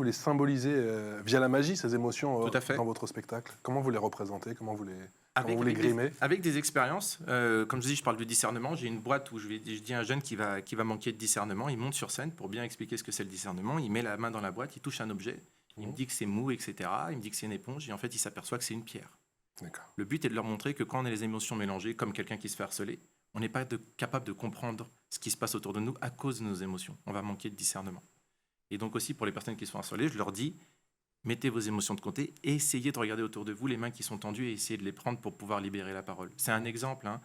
les symbolisez via la magie, ces émotions Tout à fait. dans votre spectacle? Comment vous les représentez? Comment vous les Avec grimez? avec des expériences, comme je dis, je parle de discernement. J'ai une boîte où je dis à un jeune qui va manquer de discernement, il monte sur scène pour bien expliquer ce que c'est le discernement. Il met la main dans la boîte, il touche un objet, il me dit que c'est mou, etc. Il me dit que c'est une éponge, et en fait, il s'aperçoit que c'est une pierre. D'accord. Le but est de leur montrer que quand on a les émotions mélangées, comme quelqu'un qui se fait harceler, on n'est pas capable de comprendre ce qui se passe autour de nous à cause de nos émotions. On va manquer de discernement. Et donc aussi, pour les personnes qui sont harcelées, je leur dis, mettez vos émotions de côté et essayez de regarder autour de vous les mains qui sont tendues et essayez de les prendre pour pouvoir libérer la parole. C'est un exemple. Hein.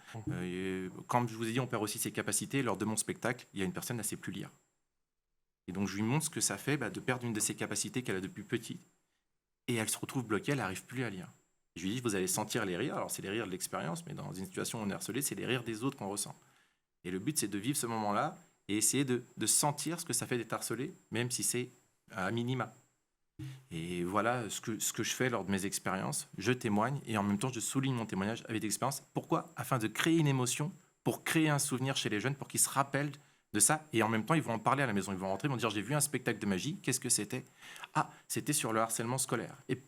Comme je vous ai dit, on perd aussi ses capacités. Lors de mon spectacle, il y a une personne, elle ne sait plus lire. Et donc, je lui montre ce que ça fait de perdre une de ses capacités qu'elle a depuis petit. Et elle se retrouve bloquée, elle n'arrive plus à lire. Je lui dis, vous allez sentir les rires. Alors, c'est les rires de l'expérience, mais dans une situation où on est harcelé, c'est les rires des autres qu'on ressent. Et le but, c'est de vivre ce moment-là et essayer de sentir ce que ça fait d'être harcelé, même si c'est à minima. Et voilà ce que je fais lors de mes expériences. Je témoigne et en même temps, je souligne mon témoignage avec des expériences. Pourquoi? Afin de créer une émotion, pour créer un souvenir chez les jeunes, pour qu'ils se rappellent de ça. Et en même temps, ils vont en parler à la maison. Ils vont rentrer, ils vont dire, j'ai vu un spectacle de magie. Qu'est-ce que c'était? Ah, c'était sur le harcèlement scolaire. Et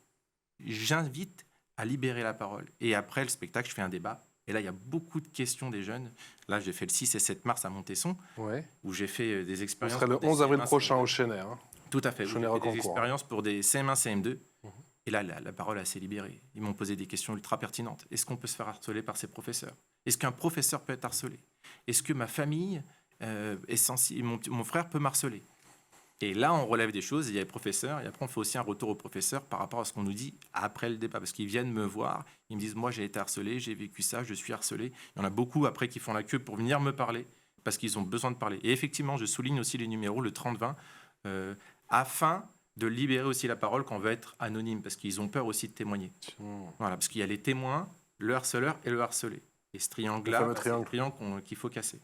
j'invite à libérer la parole. Et après le spectacle, je fais un débat. Et là, il y a beaucoup de questions des jeunes. Là, j'ai fait le 6 et 7 mars à Montesson, où j'ai fait des Vous expériences. serez le 11 avril prochain au Chênay. Tout à fait. J'ai fait des Concours. expériences pour des CM1, CM2. Et là, la parole s'est libérée. Ils m'ont posé des questions ultra pertinentes. Est-ce qu'on peut se faire harceler par ses professeurs? Est-ce qu'un professeur peut être harcelé? Est-ce que ma famille est sensible? Mon frère peut m'harceler? Et là, on relève des choses, il y a les professeurs, et après, on fait aussi un retour aux professeurs par rapport à ce qu'on nous dit après le débat. Parce qu'ils viennent me voir, ils me disent, moi, j'ai été harcelé, j'ai vécu ça, je suis harcelé. Il y en a beaucoup après qui font la queue pour venir me parler, parce qu'ils ont besoin de parler. Et effectivement, je souligne aussi les numéros, le 30-20, afin de libérer aussi la parole quand on veut être anonyme, parce qu'ils ont peur aussi de témoigner. Voilà, parce qu'il y a les témoins, le harceleur et le harcelé. Et ce triangle-là, c'est le triangle qu'il faut casser.